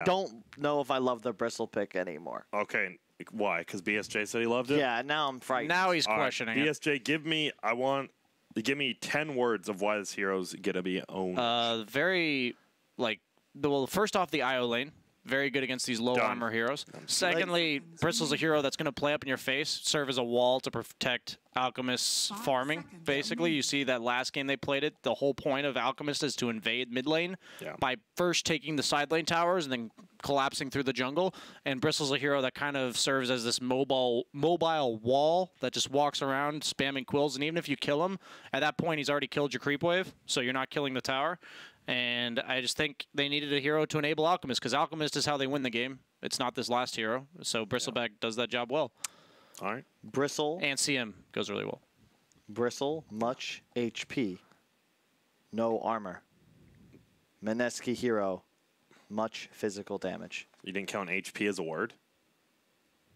don't know if I love the Bristle pick anymore. Okay, why? Because BSJ said he loved it? Yeah, now I'm frightened. Now he's questioning it. BSJ, give me 10 words of why this hero's going to be owned. Well, first off, the IO lane. Very good against these low armor heroes. Secondly, Bristle's a hero that's going to play up in your face, serve as a wall to protect Alchemist's farming. Basically, you see that last game they played it. The whole point of Alchemist is to invade mid lane by first taking the side lane towers and then collapsing through the jungle. And Bristle's a hero that kind of serves as this mobile wall that just walks around spamming quills. And even if you kill him, at that point he's already killed your creep wave, so you're not killing the tower. And I just think they needed a hero to enable Alchemist, because Alchemist is how they win the game. It's not this last hero. So Bristleback does that job well. All right. Bristle. And CM goes really well. Bristle, much HP. No armor. Mineski hero, much physical damage. You didn't count HP as a word?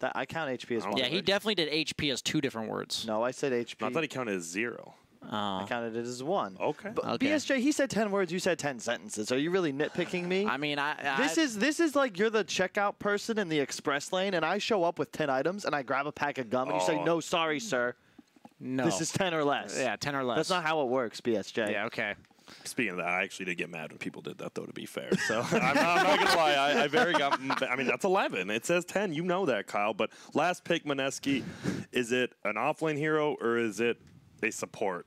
I count HP as one Yeah, word. he definitely did HP as 2 different words. No, I said HP. I thought he counted as 0. I counted it as 1. Okay. BSJ, he said 10 words. You said 10 sentences. Are you really nitpicking me? I mean, this is like you're the checkout person in the express lane, and I show up with 10 items, and I grab a pack of gum, and you say, "No, sorry, sir. No. This is 10 or less." Yeah, 10 or less. That's not how it works, BSJ. Yeah, okay. Speaking of that, I actually did get mad when people did that, though, to be fair. So I'm not going to lie. I mean, that's 11. It says 10. You know that, Kyle. But last pick, Mineski, is it an offlane hero or is it a support?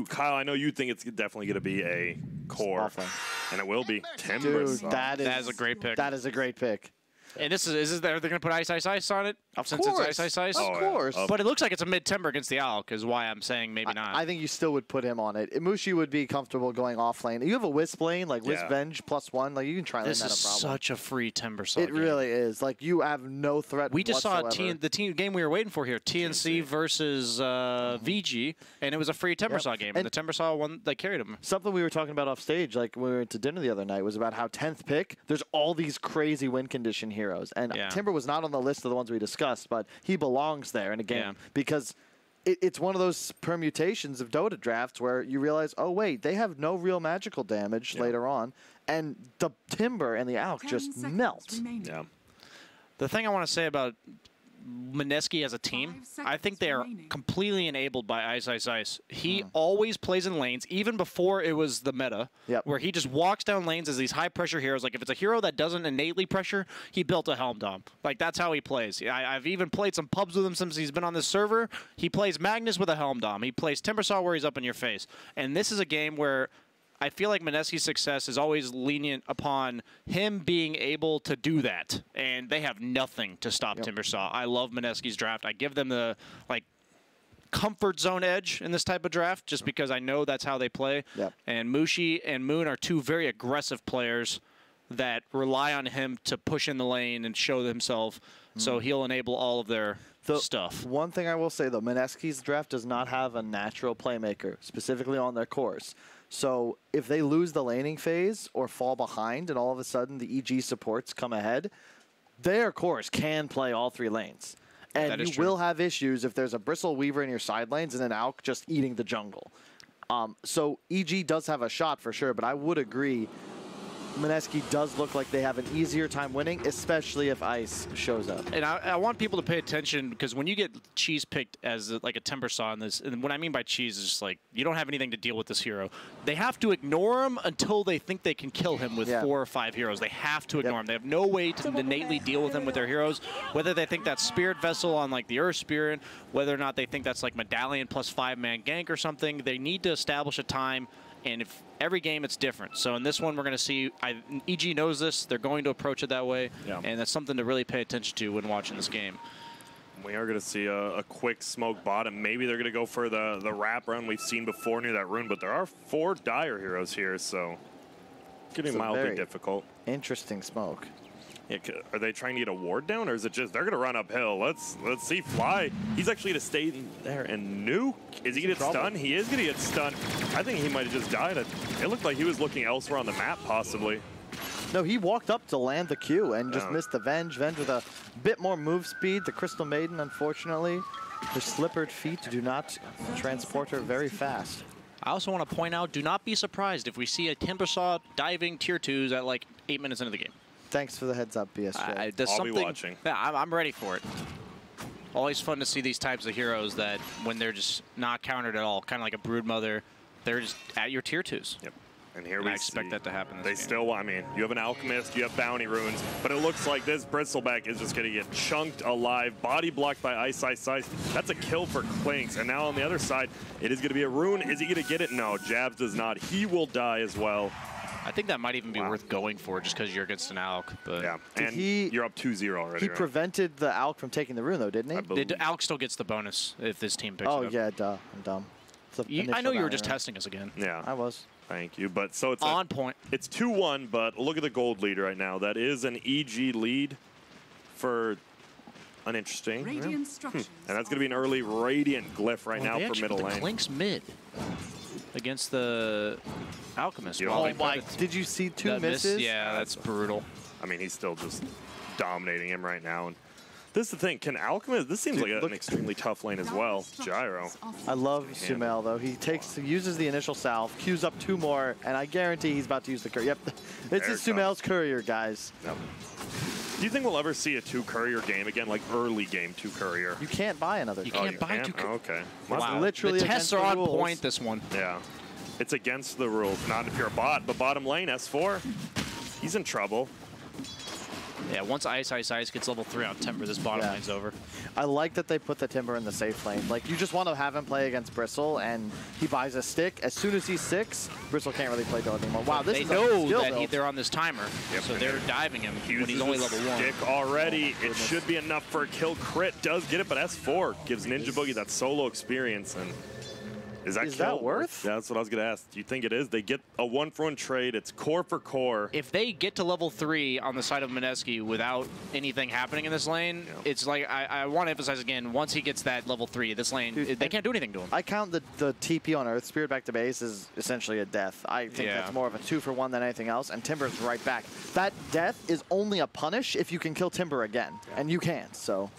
Kyle, I know you think it's definitely going to be a core. And it will be Timber. Dude, that is a great pick. That is a great pick. And are they going to put Ice Ice Ice on it? Of Since course. It's Ice Ice Ice? Of course. But it looks like it's a mid-timber against the Owl, because why I'm saying maybe not. I think you still would put him on it. Imushi would be comfortable going off lane. You have a Wisp lane, like Wisp Venge +1. Like, you can try lane, not a problem. This is such a free Timber Saw It really is. Like, you have no threat We just whatsoever. saw the game we were waiting for here, TNC versus VG, and it was a free Timber Saw game. And the Timber Saw one that carried him. Something we were talking about off stage, like when we went to dinner the other night, was about how 10th pick, there's all these crazy win condition heroes. And Timber was not on the list of the ones we discussed, but he belongs there in a game because it's one of those permutations of Dota drafts where you realize, oh, wait, they have no real magical damage later on, and the Timber and the Alk just melt. Yeah. The thing I want to say about Mineski as a team, I think they are completely enabled by Ice Ice Ice. He always plays in lanes, even before it was the meta, where he just walks down lanes as these high-pressure heroes. Like, if it's a hero that doesn't innately pressure, he built a Helm Dom. Like, that's how he plays. I've even played some pubs with him since he's been on this server. He plays Magnus with a Helm Dom. He plays Timbersaw where he's up in your face. And this is a game where I feel like Mineski's success is always lenient upon him being able to do that, and they have nothing to stop Timbersaw. I love Mineski's draft. I give them the comfort zone edge in this type of draft just because I know that's how they play. And Mushi and Moon are 2 very aggressive players that rely on him to push in the lane and show himself, so he'll enable all of their stuff. One thing I will say, though, Mineski's draft does not have a natural playmaker, specifically on their cores. So if they lose the laning phase or fall behind and all of a sudden the EG supports come ahead, their cores can play all 3 lanes. And you will have issues if there's a Bristle Weaver in your side lanes and an Alk just eating the jungle. So EG does have a shot for sure, but I would agree Mineski does look like they have an easier time winning, especially if Ice shows up. And I want people to pay attention, because when you get Cheese picked as like a Timbersaw in this, and what I mean by Cheese is just like, you don't have anything to deal with this hero. They have to ignore him until they think they can kill him with 4 or 5 heroes. They have to ignore him. They have no way to innately deal with him with their heroes, whether they think that's Spirit Vessel on like the Earth Spirit, whether or not they think that's like Medallion plus 5-man gank or something. They need to establish a time. And if every game it's different. So in this one, we're going to see, EG knows this. They're going to approach it that way. And that's something to really pay attention to when watching this game. We are going to see a quick smoke bottom. Maybe they're going to go for the wrap run we've seen before near that rune. But there are 4 Dire heroes here, so getting mildly difficult. Interesting smoke. Yeah, are they trying to get a ward down, or is it just they're going to run uphill? Let's see Fly. He's actually going to stay in there and nuke. Is he going to get stunned? He is going to get stunned. I think he might have just died. It looked like he was looking elsewhere on the map, possibly. No, he walked up to land the Q and just missed the Venge. Venge with a bit more move speed. The Crystal Maiden, unfortunately, her slippered feet do not transport her very fast. I also want to point out, do not be surprised if we see a Timbersaw diving tier 2s at like 8 minutes into the game. Thanks for the heads up, BSJ. I'll be watching. Yeah, I'm ready for it. Always fun to see these types of heroes that when they're just not countered at all, kind of like a Broodmother, they're just at your tier 2s. Yep. And here we expect that to happen. They still, I mean, you have an Alchemist, you have Bounty Runes, but it looks like this Bristleback is just going to get chunked alive, body blocked by Ice. That's a kill for Clinks. And now on the other side, it is going to be a Rune. Is he going to get it? No, Jabs does not. He will die as well. I think that might even be worth going for just because you're against an Alk. But yeah, and you're up 2-0 already. He prevented the Alk from taking the Rune, though, didn't he? Alk still gets the bonus if this team picks it up. Oh, yeah, duh. I'm dumb. I know you were just testing us again. Yeah. I was. Thank you. But so it's on point. It's 2-1, but look at the gold lead right now. That is an EG lead for uninteresting. And that's going to be an early Radiant glyph right now for middle lane. Clinks mid against the Alchemist. Oh my! Did you see two misses? Yeah, that's brutal. I mean, he's still just dominating him right now. And this is the thing. Can Alchemist? This seems like an extremely tough lane as well. Gyro. I love Sumail though. He uses the initial salve, queues up 2 more, and I guarantee he's about to use the courier. Yep, it's a Sumail's courier, guys. Yep. Do you think we'll ever see a 2 courier game again, like early game 2 courier? You can't buy another. You can't buy 2 courier. Okay. Wow. Literally, the tests are on point. This one. Yeah. It's against the rules. Not if you're a bot, but bottom lane S4. He's in trouble. Yeah, once Ice gets level 3 on Timber, this bottom lane's over. I like that they put the Timber in the safe lane. Like, you just want to have him play against Bristle, and he buys a stick. As soon as he's 6, Bristle can't really play Dota anymore. Wow, this is know that they're on this timer, so they're diving him when he's only level 1. Stick already. It should be enough for a kill. Crit does get it, but S4 gives Ninja Boogie that solo experience. And is that worth? Yeah, that's what I was going to ask. Do you think it is? They get a 1-for-1 trade. It's core for core. If they get to level 3 on the side of Mineski without anything happening in this lane, it's like, I want to emphasize again, once he gets that level 3, this lane, they can't do anything to him. I count the TP on Earth Spirit back to base as essentially a death. I think that's more of a 2-for-1 than anything else, and Timber's right back. That death is only a punish if you can kill Timber again, and you can't, so...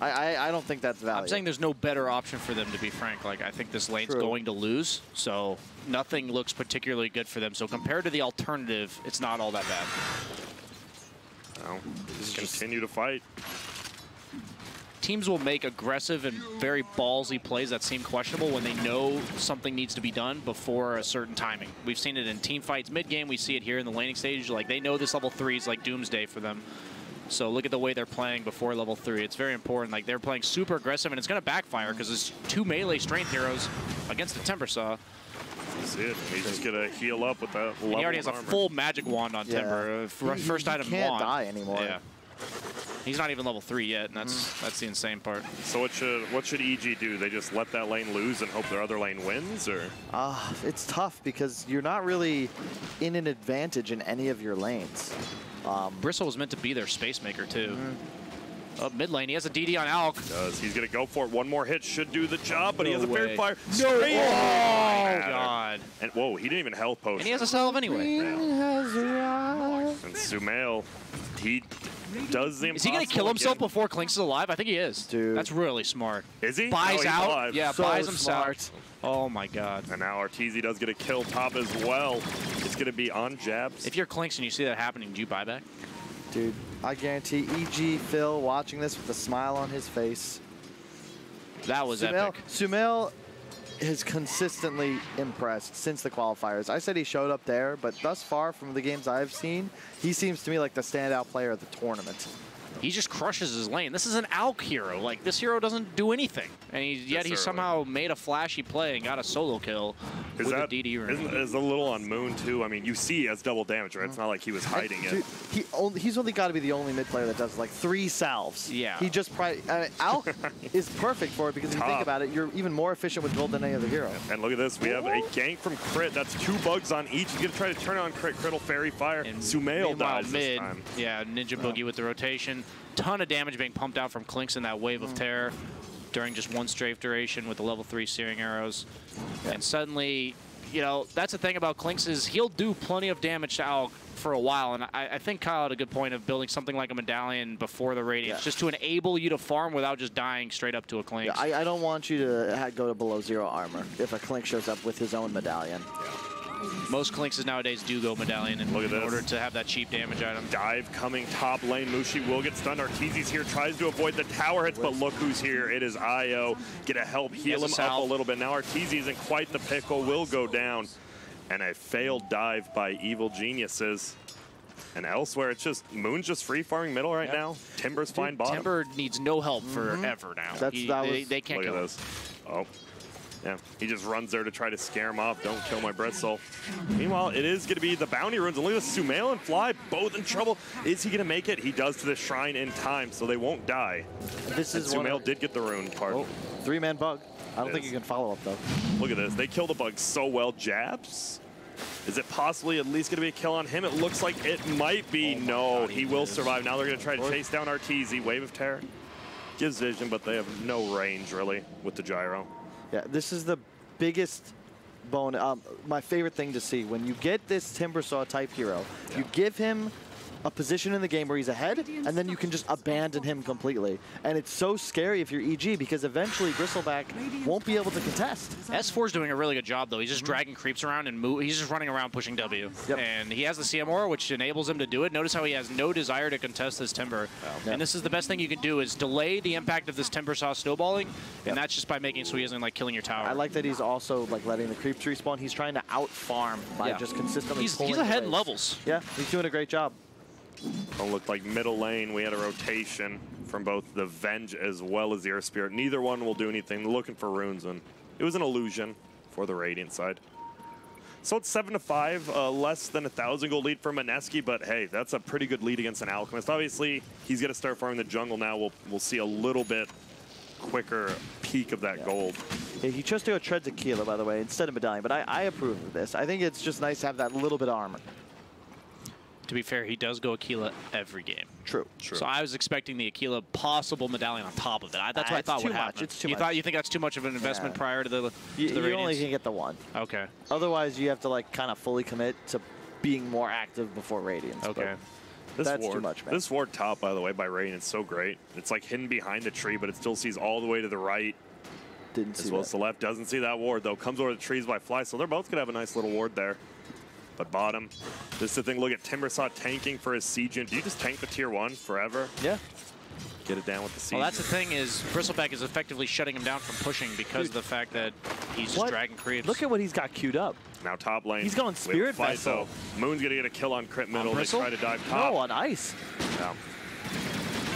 I don't think that's valid. I'm saying there's no better option for them, to be frank. Like, I think this lane's going to lose, so nothing looks particularly good for them. So compared to the alternative, it's not all that bad. Well, just continue to fight. Teams will make aggressive and very ballsy plays that seem questionable when they know something needs to be done before a certain timing. We've seen it in team fights mid-game. We see it here in the laning stage. Like, they know this level 3 is like doomsday for them. So look at the way they're playing before level 3. It's very important. Like, they're playing super aggressive, and it's going to backfire because it's 2 melee strength heroes against the Timber Saw. You see it. He's just going to heal up with that level. He already has a full magic wand on Timber. First item can't wand. die anymore. Yeah. He's not even level 3 yet, and that's the insane part. So what should EG do? They just let that lane lose and hope their other lane wins, or? It's tough because you're not really in an advantage in any of your lanes. Bristle was meant to be their space maker too. Mid lane, he has a DD on Alk. He's gonna go for it. One more hit should do the job, but he has a Fairy Fire. No! Oh God! And whoa, he didn't even health potion. And he has a salve anyway. And Sumail, he does the impossible. Is he gonna kill himself before Clinks is alive? I think he is. Dude, that's really smart. Is he? Buys out. Alive. Yeah, so buys himself. Smart. Oh my God. And now Arteezy does get a kill top as well. It's gonna be on Jabs. If you're Clinks and you see that happening, do you buy back? Dude, I guarantee EG Phil watching this with a smile on his face. That was epic. Sumail has consistently impressed since the qualifiers. I said he showed up there, but thus far from the games I've seen, he seems to me like the standout player at the tournament. He just crushes his lane. This is an Alk hero. Like, this hero doesn't do anything. And yet he somehow made a flashy play and got a solo kill with a DD rune. Is a little on Moon, too. I mean, you see he has double damage, right? It's not like he was hiding it. Dude, he's only got to be the only mid player that does, like, 3 salves. Yeah. He just Alk is perfect for it because if you think about it, you're even more efficient with build than any other hero. And look at this. We have a gank from Crit. That's 2 bugs on each. He's going to try to turn on Crit. Crit will Fairy Fire. And Sumail dies this time. Yeah, Ninja Boogie with the rotation. Ton of damage being pumped out from Clinks in that wave of terror during just 1 strafe duration with the level 3 searing arrows. And suddenly, you know, that's the thing about Clinks is he'll do plenty of damage to Alk for a while. And I think Kyle had a good point of building something like a medallion before the Radiance, just to enable you to farm without just dying straight up to a Clinks. Yeah, I don't want you to go to below 0 armor if a Clink shows up with his own medallion. Most Clinxes nowadays do go Medallion in order to have that cheap damage item. Dive coming top lane. Mushi will get stunned. Arteezy's here, tries to avoid the tower hits, but look who's here. It is Io. Gonna help heal him up a little bit. Now Arteezy isn't quite the pickle, will go down. And a failed dive by Evil Geniuses. And elsewhere, it's just Moon's just free farming middle right now. Timber's fine bottom. Timber needs no help forever now. They can't kill him. Oh. Yeah, he just runs there to try to scare him off. Don't kill my breath soul. Meanwhile, it is going to be the bounty runes. And look at Sumail and Fly, both in trouble. Is he going to make it? He does to the shrine in time, so they won't die. This is Sumail did get the rune part. Oh, 3-man bug. I don't think you can follow up, though. Look at this. They kill the bug so well. Jabs? Is it possibly at least going to be a kill on him? It looks like it might be. No, he will survive. Now they're going to try to chase down Arteezy. Wave of Terror gives vision, but they have no range, really, with the gyro. Yeah, this is the biggest bone. My favorite thing to see when you get this Timbersaw type hero, you give him a position in the game where he's ahead, and then you can just abandon him completely. And it's so scary if you're EG, because eventually Bristleback won't be able to contest. S4's doing a really good job, though. He's just dragging creeps around and he's just running around pushing W. And he has the CM aura, which enables him to do it. Notice how he has no desire to contest this Timber. And this is the best thing you can do, is delay the impact of this Timbersaw snowballing, and that's just by making so he isn't like killing your tower. I like that he's also like letting the creeps respawn. He's trying to out-farm by just consistently He's ahead in levels. Yeah, he's doing a great job. It looked like middle lane, we had a rotation from both the Venge as well as the Earth Spirit. Neither one will do anything. They're looking for runes, and it was an illusion for the Radiant side. So it's 7-5, less than 1,000 gold lead for Mineski, but hey, that's a pretty good lead against an Alchemist. Obviously, he's going to start farming the jungle now. We'll see a little bit quicker peak of that gold. Yeah, he chose to go Tread Tequila, by the way, instead of Medallion, but I approve of this. I think it's just nice to have that little bit of armor. To be fair, he does go Aquila every game. True. So I was expecting the Aquila possible Medallion on top of it. That's what I thought would happen. It's too much. You think that's too much of an investment prior to the You Radiance? only can get the one. Okay. Otherwise, you have to like kind of fully commit to being more active before Radiance. Okay. That's too much, man. This ward top, by the way, by Radiance is so great. It's like hidden behind a tree, but it still sees all the way to the right. Didn't see as well as the left. Doesn't see that ward, though. Comes over the trees by Fly, so they're both going to have a nice little ward there. But bottom, this is the thing. Look at Timbersaw tanking for his siege. Do you just tank the tier 1 forever? Yeah. Get it down with the siege. Well, that's the thing, is Bristleback is effectively shutting him down from pushing because of the fact that he's just dragging creeps. Look at what he's got queued up. Now top lane. He's going Spirit Vessel. Moon's going to get a kill on crit middle. They try to dive top. No, on ice. Yeah.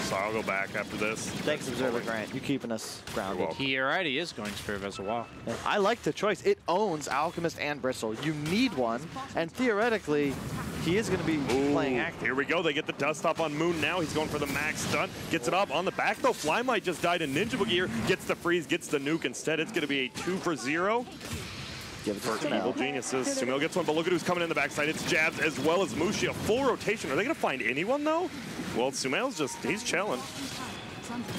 So I'll go back after this. Thanks, Observer Grant. You're keeping us grounded. He already is going Spirit Vessel. Wow. Yeah. I like the choice. It owns Alchemist and Bristle. You need one, and theoretically, he is going to be playing active. Here we go. They get the dust off on Moon now. He's going for the max stun. Gets it up on the back, though. Fly might just died in Ninja Boogie here. Gets the freeze, gets the nuke instead. It's going to be a 2-for-0. Give it to for Evil Geniuses. Sumail gets one, but look at who's coming in the backside. It's Jabs as well as Mushi. A full rotation. Are they going to find anyone, though? Well, Sumail's just, he's chilling.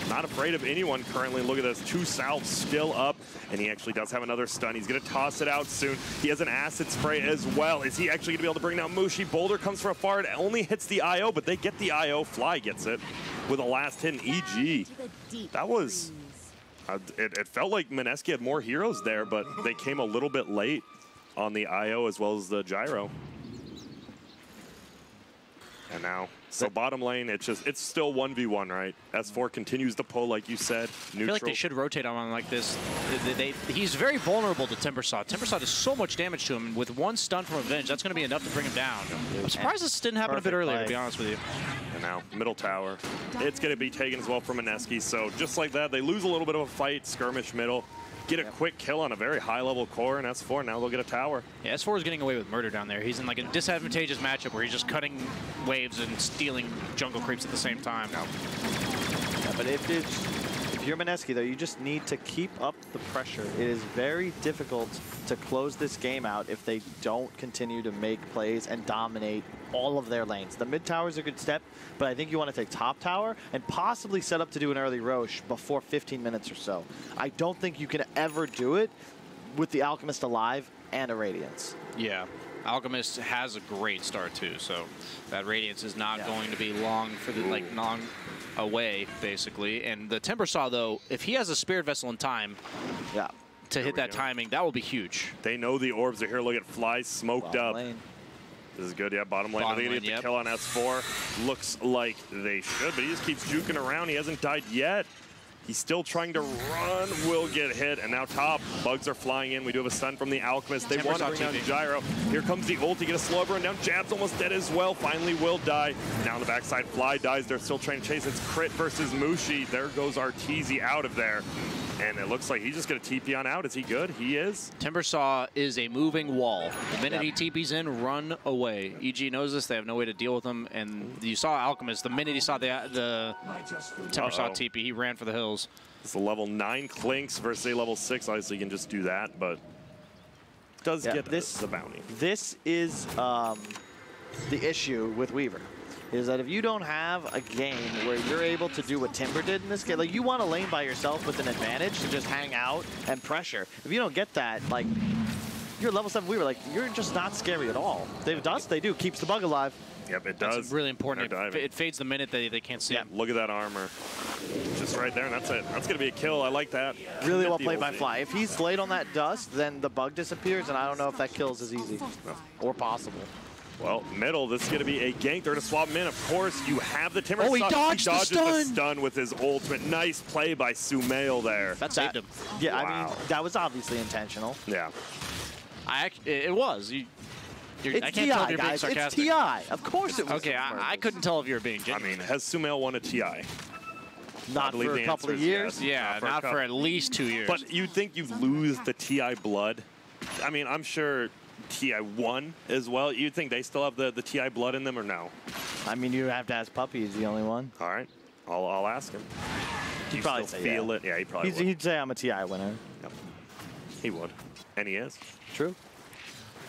Not afraid of anyone currently. Look at this. 2 South still up, and he actually does have another stun. He's going to toss it out soon. He has an acid spray as well. Is he actually going to be able to bring down Mushi? Boulder comes from afar. It only hits the IO, but they get the IO. Fly gets it with a last hit in EG. That was... it felt like Mineski had more heroes there, but they came a little bit late on the IO as well as the gyro. And now, so bottom lane, it's still 1v1, right? S4 continues to pull, like you said. Neutral. I feel like they should rotate on him like this. He's very vulnerable to Timbersaw. Timbersaw does so much damage to him, and with one stun from Avenge, that's going to be enough to bring him down. I'm surprised this didn't happen a bit earlier, to be honest with you. And now, middle tower. It's going to be taken as well from Mineski. So just like that, they lose a little bit of a fight, skirmish middle. Get a quick kill on a very high-level core in S4. Now they'll get a tower. Yeah, S4 is getting away with murder down there. He's in like a disadvantageous matchup where he's just cutting waves and stealing jungle creeps at the same time. Yeah, but if you're Mineski, though, you just need to keep up the pressure. It is very difficult to close this game out if they don't continue to make plays and dominate all of their lanes. The mid tower is a good step, but I think you want to take top tower and possibly set up to do an early Roche before 15 minutes or so. I don't think you can ever do it with the Alchemist alive and a Radiance. Yeah. Alchemist has a great start too, so that Radiance is not going to be long for the long away basically. And the Timbersaw though, if he has a Spirit Vessel in time, to hit that timing. That will be huge. They know the orbs are here. Look at Fly smoked up. Lane. This is good, yeah. Bottom lane. Are they going to get the kill on S4? Looks like they should, but he just keeps juking around. He hasn't died yet. He's still trying to run, will get hit, and now top. Bugs are flying in. We do have a stun from the Alchemist. They want to bring down Gyro. Here comes the ult to get a slow everyone down. Jab's almost dead as well. Finally will die. Now on the backside, Fly dies. They're still trying to chase. It's Crit versus Mushi. There goes Arteezy out of there. And it looks like he's just going to TP on out. Is he good? He is. Timbersaw is a moving wall. The minute he TPs in, run away. EG knows this. They have no way to deal with him. And you saw Alchemist. The minute he saw the Timbersaw TP, he ran for the hills. It's a level 9 Clinks versus a level 6. Obviously, you can just do that, but does get the bounty. This is the issue with Weaver. Is that if you don't have a game where you're able to do what Timber did in this game, like you want to lane by yourself with an advantage to just hang out and pressure. If you don't get that, like you're level 7 Weaver, like you're just not scary at all. They've dust, they do, keeps the bug alive. Yep, it does. That's really important. It fades the minute they can't see him. Look at that armor. Just right there, and that's it. That's going to be a kill. I like that. Really well played by Fly. If he's laid on that dust, then the bug disappears, and I don't know if that kills as easy or possible. Well, middle, this is going to be a gank. They're going to swap him in. Of course, you have the Timber. Oh, he dodged the stun with his ultimate. Nice play by Sumail there. That saved him. Yeah, wow. I mean, that was obviously intentional. Yeah. It was. It's I can't tell if you're being sarcastic. It's TI. Of course it was. Okay, I couldn't tell if you were being genuine. I mean, has Sumail won a TI? Not for a couple of years. Yes. Yeah, not for at least 2 years. But you'd think you lose the TI blood. I mean, I'm sure TI won as well. You'd think they still have the TI blood in them or no? I mean, you have to ask Puppy. He's the only one. All right. I'll ask him. He'd probably say feel it. Yeah, he probably would. He'd say I'm a TI winner. Yep. He would. And he is. True.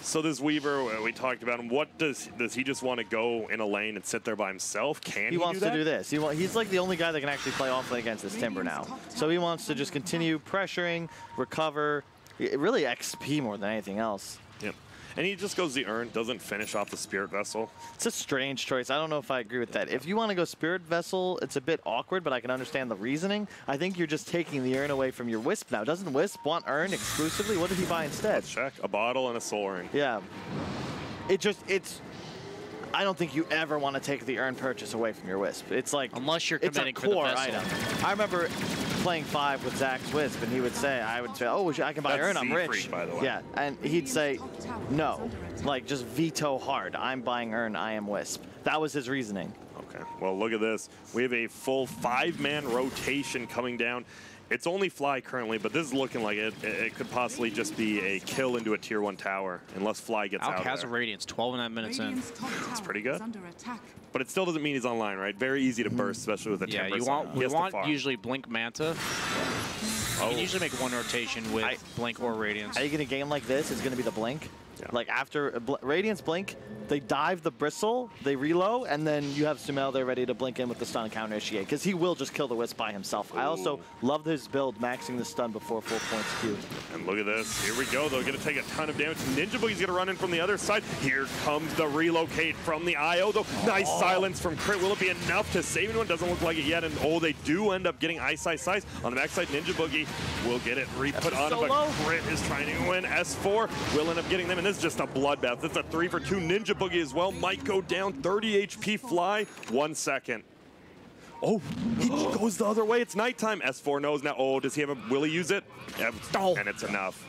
So this Weaver, we talked about him. What does he just want to go in a lane and sit there by himself? Can he wants to do this. He's like the only guy that can actually play offlane against this Timber now. So he wants to just continue pressuring, recover, really XP more than anything else. Yep. And he just goes the Urn, doesn't finish off the Spirit Vessel. It's a strange choice. I don't know if I agree with that. If you want to go Spirit Vessel, it's a bit awkward, but I can understand the reasoning. I think you're just taking the Urn away from your Wisp now. Doesn't Wisp want Urn exclusively? What did he buy instead? Let's check. A bottle and a Soul Ring. Yeah. I don't think you ever want to take the Urn purchase away from your Wisp. It's like, unless you're committing it's a core for the vessel. item. I remember playing 5 with Zach's Wisp, and I would say, oh, I can buy Urn, I'm rich. By the way. Yeah, and he'd say, no, like just veto hard. I'm buying Urn, I am Wisp. That was his reasoning. Okay, well, look at this. We have a full 5-man rotation coming down. It's only Fly currently, but this is looking like it could possibly just be a kill into a tier 1 tower, unless Fly gets out of there. Alk has a Radiance, 12.5 minutes in. That's pretty good. But it still doesn't mean he's online, right? Very easy to burst, especially with a Timber. Yeah, we want usually Blink Manta. You can usually make one rotation with Blink or Radiance. Are you going to game like this? It's going to be the Blink? Yeah. Like after Radiance Blink, they dive the Bristle, they reload, and then you have Sumail there ready to blink in with the stun counter initiate, because he will just kill the Wisp by himself. Ooh. I also love his build, maxing the stun before full points Q. And look at this. Here we go. They're going to take a ton of damage. Ninja Boogie's going to run in from the other side. Here comes the relocate from the IO, though. Nice silence from Crit. Will it be enough to save anyone? Doesn't look like it yet. And they do end up getting Ice. On the backside, Ninja Boogie will get it re-put on him, but Crit is trying to win. S4 will end up getting them, and this is just a bloodbath. It's a 3-for-2 Ninja Boogie as well. Might go down. 30 HP Fly. 1 second. Oh, he goes the other way. It's nighttime. S4 knows now. Oh, does he have a... Will he use it? Yep. And it's enough.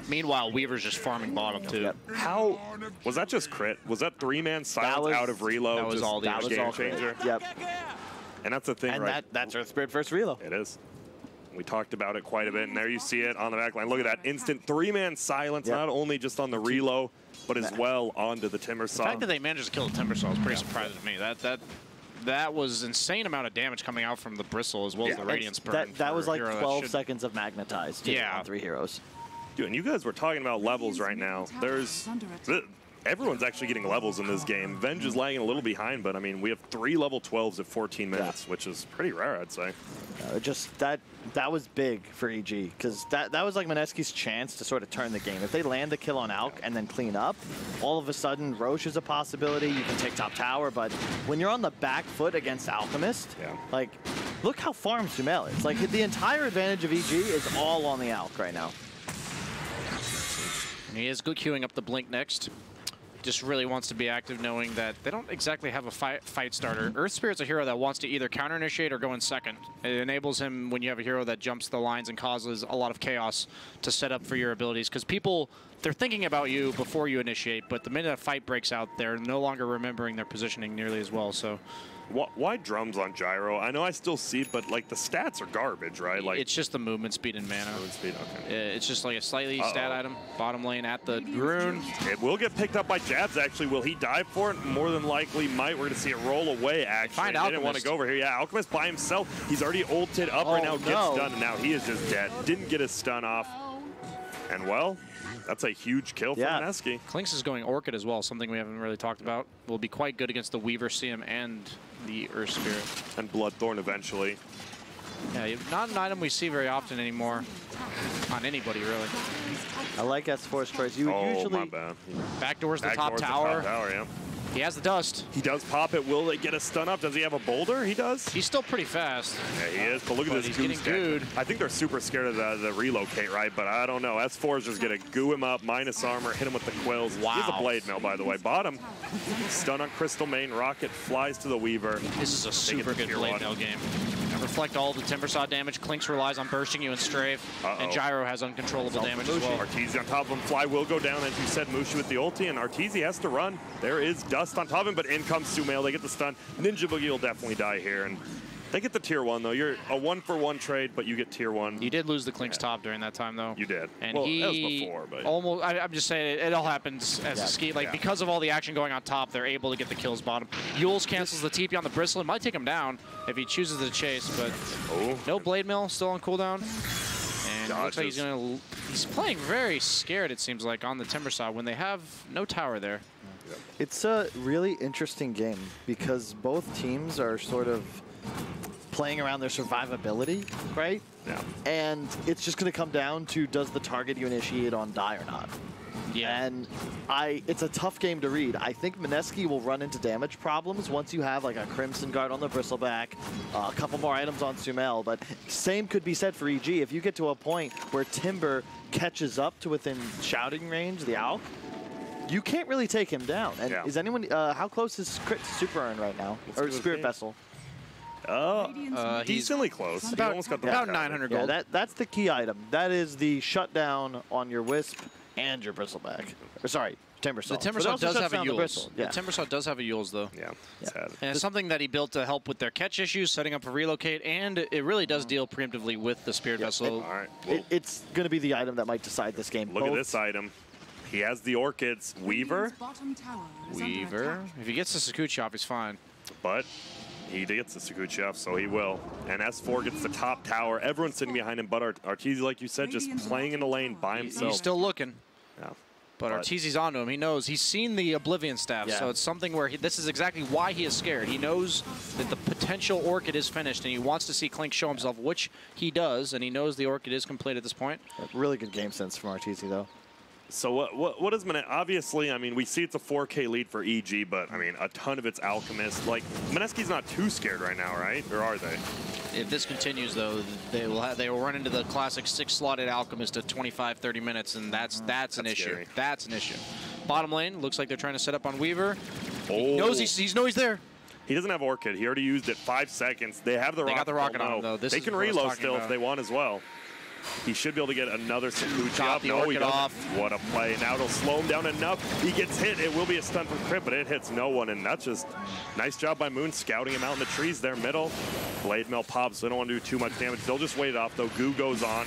Meanwhile, Weaver's just farming bottom, too. Yep. How... Was that just Crit? Was that 3-man silence out of reload? That was all the game changer. Yep. And that's the thing, and right? that's Earth Spirit first reload. It is. We talked about it quite a bit, and there you see it on the back line. Look at that instant 3-man silence, not only just on the reload, but as well onto the Timbersaw. The fact that they managed to kill the Timbersaw is pretty surprising to me. That was insane amount of damage coming out from the Bristle as well as the Radiance burn. That was like 12 seconds of magnetized on 3 heroes. Dude, and you guys were talking about levels right now. Everyone's actually getting levels in this game. Venge is lagging a little behind, but I mean, we have 3 level 12s at 14 minutes, which is pretty rare, I'd say. Just that was big for EG, because that was like Mineski's chance to sort of turn the game. If they land the kill on Alk and then clean up, all of a sudden Roche is a possibility. You can take top tower, but when you're on the back foot against Alchemist, like, look how farmed Sumail is. Like, the entire advantage of EG is all on the Alk right now. And he is good queuing up the blink next. Just really wants to be active, knowing that they don't exactly have a fight starter. Earth Spirit's a hero that wants to either counter-initiate or go in second. It enables him, when you have a hero that jumps the lines and causes a lot of chaos, to set up for your abilities. Because people, they're thinking about you before you initiate, but the minute a fight breaks out, they're no longer remembering their positioning nearly as well. So, why drums on gyro? I know I still see it, but like the stats are garbage, right? Like it's just the movement speed and mana. Movement speed, okay. It's just like a slightly stat item. Bottom lane at the rune. It will get picked up by Jabs, actually. Will he dive for it? More than likely might. We're going to see it roll away, actually. Find They didn't want to go over here. Yeah, Alchemist by himself. He's already ulted up right now, gets stunned, and now he is just dead. Didn't get his stun off. And, well, that's a huge kill for Mineski. Klinks is going Orchid as well, something we haven't really talked about. Will be quite good against the Weaver, CM, and the Earth Spirit. And Bloodthorn eventually. Yeah, not an item we see very often anymore on anybody, really. I like S4's choice. You usually... my bad. Backdoors the top tower. Yeah. He has the dust. He does pop it. Will they get a stun up? Does he have a boulder? He does. He's still pretty fast. Yeah, he is. But look at this he's goo getting gooed. I think they're super scared of the relocate, right? But I don't know. S4 is just going to goo him up, minus armor, hit him with the quills. Wow. He's a blade mail, by the way. Bottom. Stun on Crystal Main. Rocket flies to the Weaver. This is a super good blade mail game. Reflect all the Timbersaw damage. Klinks relies on bursting you and strafe. And Gyro has uncontrollable damage as well. Arteezy on top of him. Fly will go down, as you said, Mushu with the ulti, and Arteezy has to run. There is dust on top of him, but in comes Sumail. They get the stun. Ninja Boogie will definitely die here, and they get the tier 1, though. You're a 1-for-1 trade, but you get tier 1. You did lose the Klinks top during that time, though. You did. And well, that was before, but... Almost, I'm just saying, it all happens as a ski. Like, because of all the action going on top, they're able to get the kills bottom. Yules cancels the TP on the Bristle. It might take him down if he chooses to chase, but no Blade Mill, still on cooldown. And it looks like he's playing very scared, it seems like, on the Timbersaw when they have no tower there. It's a really interesting game because both teams are sort of playing around their survivability, right? Yeah. And it's just going to come down to, does the target you initiate on die or not? Yeah. And it's a tough game to read. I think Mineski will run into damage problems once you have like a Crimson Guard on the Bristleback, a couple more items on Sumail, but same could be said for EG. If you get to a point where Timber catches up to within shouting range, the Alk, you can't really take him down. And is anyone, how close is Crit to Super Earn right now? Or Spirit Vessel? Decently close. About, he almost got the about 900 gold. Yeah, that's the key item. That is the shutdown on your Wisp and your Bristleback. Or sorry, Timbersaw. The Timbersaw does have a Yules. Yeah. The Timbersaw does have a Yules, though. Yeah. And it's something that he built to help with their catch issues, setting up a relocate, and it really does deal preemptively with the Spirit Vessel. All right. It's going to be the item that might decide this game. Look at this item. He has the Orchids. Weaver. If he gets the Sakuchi off, he's fine. But he gets the Sakuchi off, so he will. And S4 gets the top tower. Everyone's sitting behind him, but Arteezy, like you said, just playing in the lane by himself. He's still looking. Yeah. But Arteezy's onto him. He knows. He's seen the Oblivion staff, so it's something where this is exactly why he is scared. He knows that the potential Orchid is finished, and he wants to see Klink show himself, which he does, and he knows the Orchid is complete at this point. Really good game sense from Arteezy, though. So what is Mineski? Obviously, I mean, we see it's a 4K lead for EG, but I mean, a ton of it's Alchemist. Like, Mineski's not too scared right now, right? Or are they? If this continues, though, they will run into the classic 6-slotted Alchemist at 25-30 minutes, and that's an issue. Scary. That's an issue. Bottom lane looks like they're trying to set up on Weaver. Oh. He knows he's there. He doesn't have Orchid. He already used it 5 seconds. They have the rocket. They got the rocket on him, though. They can reload still if they want as well. He should be able to get another Sakuchi up. No, he doesn't. Off. What a play. Now it'll slow him down enough. He gets hit. It will be a stun from Crit, but it hits no one. And that's just nice job by Moon scouting him out in the trees there middle. Blade Mail pops, so they don't want to do too much damage. They'll just wait it off, though. Goo goes on.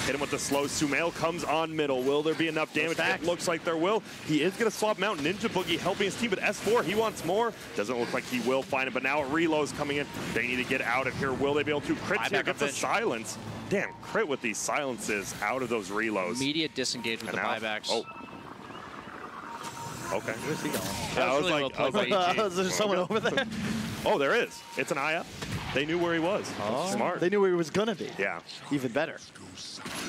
Hit him with the slow. Sumail comes on middle. Will there be enough damage? It looks like there will. He is going to swap him out. Ninja Boogie helping his team, but S4, he wants more. Doesn't look like he will find it, but now a reload's coming in. They need to get out of here. Will they be able to? Crit here gets a silence. Damn, Crit with these silences out of those reloads. Immediate disengage with the buybacks. Oh. Okay. Where's he going? Yeah, I was like, is there someone over there? Oh, there is. It's an eye up. They knew where he was. Oh. Smart. They knew where he was going to be. Yeah. Even better.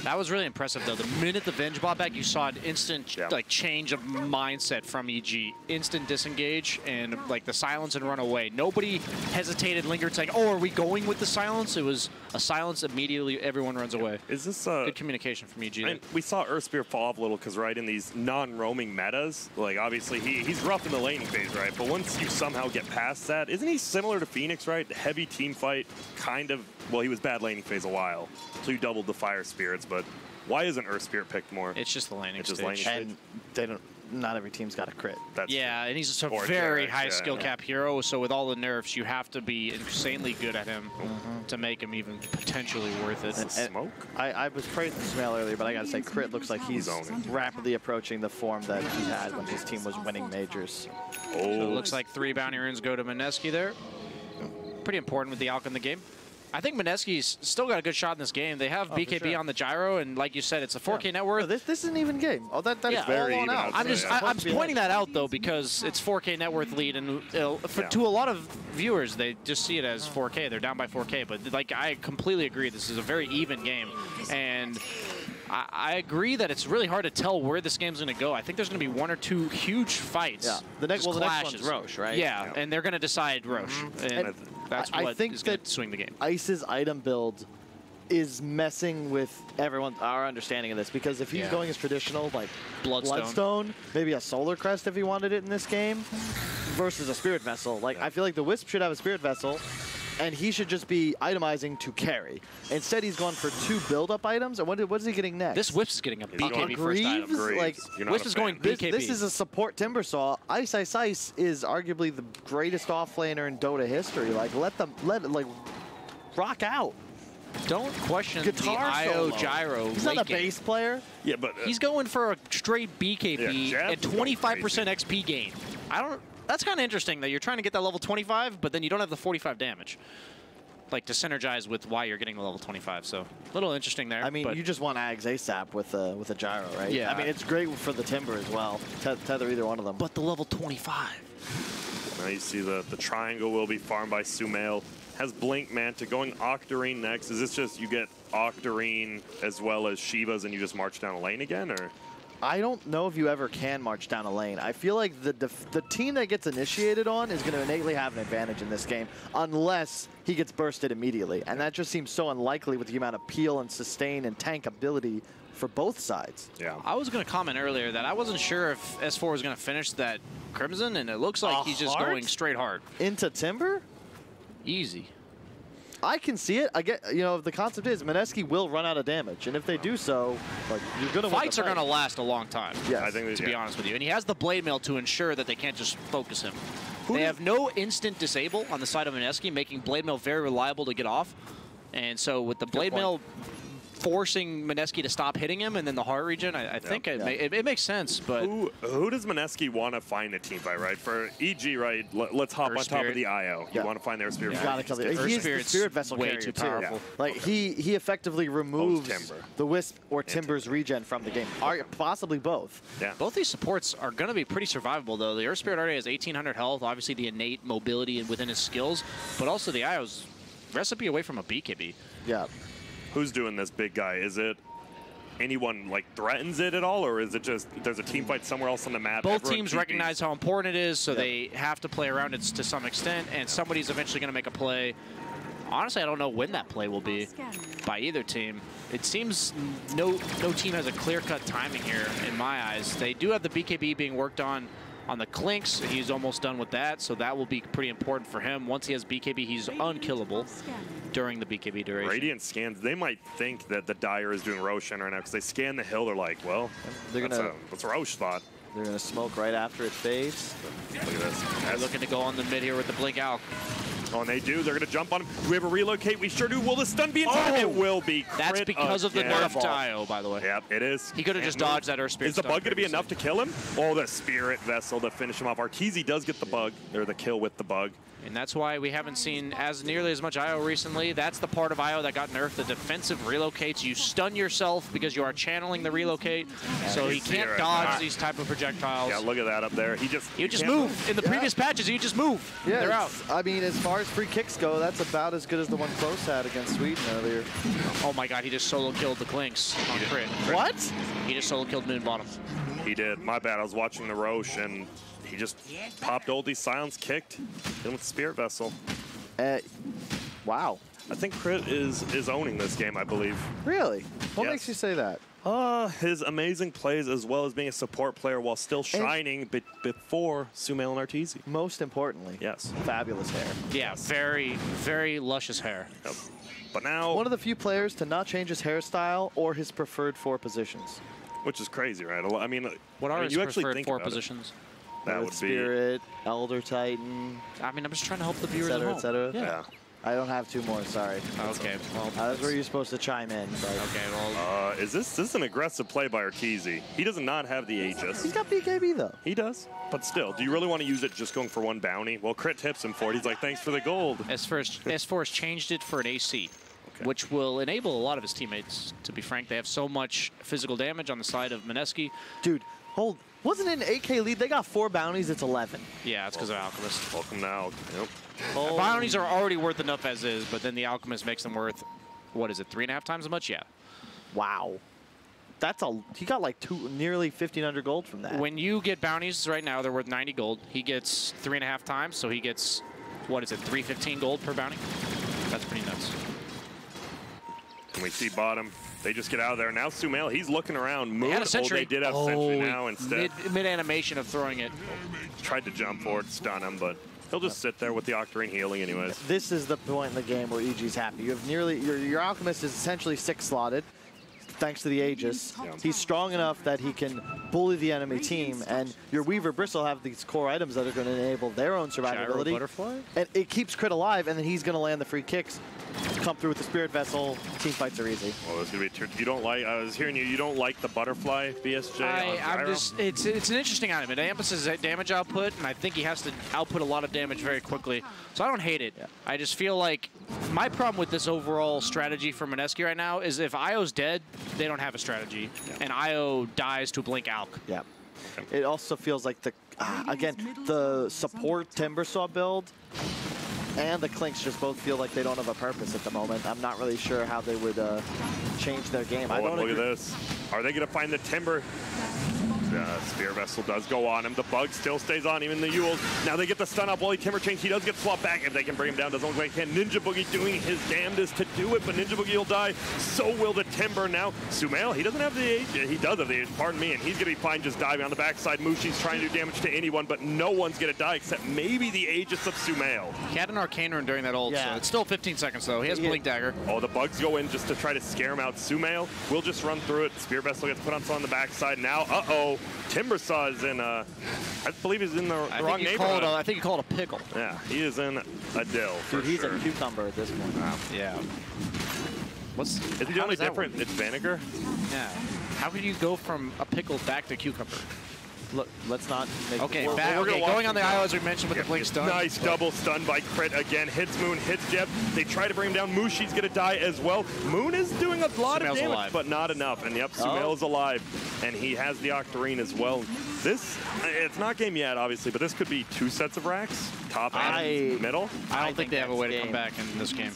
That was really impressive, though. The minute the Venge bought back, you saw an instant like change of mindset from EG. Instant disengage and like the silence and run away. Nobody hesitated, lingered, saying, "Oh, are we going with the silence?" It was a silence immediately. Everyone runs away. Is this good communication from EG? And we saw Earthspear fall off a little because in these non-roaming metas, like obviously he's rough in the laning phase, right? But once you somehow get past that, isn't he similar to Phoenix, right? Heavy team fight, kind of. Well, he was bad laning phase a while, so you doubled the fire spirits. But why isn't Earthspear picked more? It's just the laning stage. Stage. And they don't. Not every team's got a crit. That's and he's a very high skill cap hero, so with all the nerfs, you have to be insanely good at him to make him even potentially worth it. And smoke? I was praising Smail earlier, but I gotta say, Crit looks like he's rapidly approaching the form that he had when his team was winning majors. So it looks like 3 bounty runes go to Mineski there. Pretty important with the Alk in the game. I think Mineski's still got a good shot in this game. They have BKB on the gyro, and like you said, it's a 4K net worth. No, this is an even game. Oh, that is very all even. out. I'm pointing that out though because it's 4K net worth lead, and to a lot of viewers, they just see it as 4K. They're down by 4K, but like I completely agree. This is a very even game, and I agree that it's really hard to tell where this game's going to go. I think there's going to be 1 or 2 huge fights. Yeah. The next one's Roche, right? Yeah, and they're going to decide Roche. And that's what is going to swing the game. Ice's item build is messing with our understanding of this, because if he's going as traditional, like Bloodstone, maybe a Solar Crest if he wanted it in this game, versus a Spirit Vessel. Like I feel like the Wisp should have a Spirit Vessel, and he should just be itemizing to carry. Instead, he's gone for 2 build-up items. And what is he getting next? This Wisp is getting a BKB first item. Like, Wisp is going BKB. This is a support Timbersaw. Ice is arguably the greatest offlaner in Dota history. Like, let it like rock out. Don't question Guitar the IO gyro. He's not a bass player. Yeah, but he's going for a straight BKB and 25% XP gain. That's kind of interesting that you're trying to get that level 25, but then you don't have the 45 damage. Like to synergize with why you're getting the level 25, so a little interesting there. I mean, you just want Ags ASAP with a gyro, right? Yeah. I mean, it's great for the Timber as well. Tether either one of them. But the level 25. Now you see the triangle will be farmed by Sumail. Has Blink Manta going Octarine next. Is this just you get Octarine as well as Shivas and you just march down a lane again, or? I don't know if you ever can march down a lane. I feel like the team that gets initiated on is going to innately have an advantage in this game, unless he gets bursted immediately. And that just seems so unlikely with the amount of peel and sustain and tank ability for both sides. Yeah. I was going to comment earlier that I wasn't sure if S4 was going to finish that Crimson, and it looks like he's just going straight hard. Into Timber? Easy. I can see it. I get, the concept is Mineski will run out of damage, and if they do so, like you're gonna fights are gonna last a long time. Yes. I think to be honest with you, and he has the blade mail to ensure that they can't just focus him. They have no instant disable on the side of Mineski, making blade mail very reliable to get off. And so with the blade mail forcing Mineski to stop hitting him, and then the heart regen, I think it makes sense. But who does Mineski want to find a team fight, right? For EG, right? Let's hop on top of the IO. You want to find their Spirit. You gotta kill it. He's the Spirit Vessel way carrier too powerful. Like he effectively removes the Wisp or Timber's regen from the game. Possibly both. Yeah. Both these supports are going to be pretty survivable, though. The Earth Spirit already has 1,800 health. Obviously, the innate mobility within his skills, but also the IO's recipe away from a BKB. Yeah. Who's doing this big guy? Is it anyone like threatens it at all, or is it just there's a team fight somewhere else on the map? Both teams recognize how important it is, so they have to play around it to some extent, and somebody's eventually going to make a play. Honestly, I don't know when that play will be by either team. It seems no team has a clear-cut timing here in my eyes. They do have the BKB being worked on the Clinks. He's almost done with that, so that will be pretty important for him. Once he has BKB, he's unkillable during the BKB duration. Radiant scans, they might think that the Dire is doing Roshan right now, because they scan the hill, they're like, well, that's a Rosh spot. They're going to smoke right after it fades. Look at this. They're looking to go on the mid here with the Blink Alk. Oh, and they do. They're going to jump on him. Do we have a relocate? We sure do. Will the stun be in time? It will be. That's because of the nerf to IO, by the way. Yep, it is. He could have just dodged that Earth Spirit. Is the bug going to be enough to kill him? Oh, the Spirit Vessel to finish him off. Arteezy does get the bug, or the kill with the bug. And that's why we haven't seen as nearly as much IO recently. That's the part of IO that got nerfed, the defensive relocates. You stun yourself because you are channeling the relocate, so he can't dodge these type of projectiles. Yeah, look at that up there. You just move. In the previous patches, you just move. Yeah, they're out. I mean, as far as free kicks go, that's about as good as the one Close had against Sweden earlier. Oh my god, he just solo killed the Clinks on crit. What? He just solo killed Moon Bottom. He did. My bad. I was watching the Roche, and he just popped oldie, silence, kicked, hit him with Spirit Vessel. Wow. I think Crit is owning this game, I believe. Really? What Yes. makes you say that? His amazing plays as well as being a support player while still shining before Sumail and Arteezy. Most importantly, yes, fabulous hair. Yeah, very, very luscious hair. Yep. But now, one of the few players to not change his hairstyle or his preferred 4 positions. Which is crazy, right? I mean, what are his you actually preferred think 4 positions? That would be Spirit, Elder Titan. I mean, I'm just trying to help the viewers at home. Etc. Yeah. I don't have 2 more, sorry. Okay, well. That's where you're supposed to chime in. But. Okay, well. Is this an aggressive play by Arteezy? He does not have the Aegis. He's got BKB, though. He does. But still, do you really want to use it just going for 1 bounty? Well, Crit tips him for it. He's like, thanks for the gold. S4 has changed it for an AC, which will enable a lot of his teammates, to be frank. They have so much physical damage on the side of Mineski. Dude, wasn't it an 8K lead? They got 4 bounties, it's 11. Yeah, it's because of Alchemist. Welcome now. Yep. Bounties are already worth enough as is, but then the Alchemist makes them worth, what is it, 3.5 times as much? Yeah. Wow. He got like nearly 1,500 gold from that. When you get bounties right now, they're worth 90 gold. He gets 3.5 times, so he gets, what is it, 315 gold per bounty? That's pretty nuts. And we see bottom. They just get out of there. Now Sumail, he's looking around. Moon, they did have Sentry now instead. Mid-animation of throwing it. Tried to jump forward, stun him, but he'll just sit there with the Octarine healing anyways. This is the point in the game where EG's happy. You have your Alchemist is essentially 6-slotted, thanks to the Aegis. Yeah. He's strong enough that he can bully the enemy team, and your Weaver Bristle have these core items that are going to enable their own survivability. Gyro Butterfly? And it keeps Crit alive, and then he's going to land the free kicks. Come through with the Spirit Vessel. Team fights are easy. Well, it's gonna be. You don't like. I was hearing you don't like the butterfly BSJ. I'm just. It's an interesting item. It emphasizes damage output, and I think he has to output a lot of damage very quickly. So I don't hate it. Yeah. I just feel like my problem with this overall strategy for Mineski right now is if IO's dead, they don't have a strategy, and IO dies to Blink Alk. Yeah. It also feels like the support Timbersaw build and the Clinks just both feel like they don't have a purpose at the moment. I'm not really sure how they would change their game. Oh, look at this. Are they going to find the Timber? Spear Vessel does go on him. The bug still stays on him in the Yules. Now they get the stun up. Wally Timber change. He does get swapped back. If they can bring him down, doesn't look like he can. Ninja Boogie doing his damnedest to do it, but Ninja Boogie will die. So will the Timber now. Sumail, he doesn't have the age. He does have the age, pardon me, and he's going to be fine just diving on the backside. Mushi's trying to do damage to anyone, but no one's going to die except maybe the Aegis of Sumail. He had an Arcane Rune during that ult, so it's still 15 seconds, though. He has Blink Dagger. Oh, the bugs go in just to try to scare him out. Sumail will just run through it. Spear Vessel gets put on the backside. Now, Timbersaw is in, I believe he's in the wrong neighborhood. I think you call it a pickle. Yeah, he is in a dill. Dude, he's a cucumber at this point. Wow. Yeah. Isn't the only different? It's vinegar? Yeah. How could you go from a pickle back to cucumber? Look, let's not make going on the IO as we mentioned with the Blink stun. Nice double stun by Crit again. Hits Moon, hits Jeb. They try to bring him down. Mushi's going to die as well. Moon is doing a lot of damage, but not enough. And yep, Sumail is alive. And he has the Octarine as well. It's not game yet, obviously, but this could be 2 sets of racks. Top and middle. I don't think they have a way to come back in this game.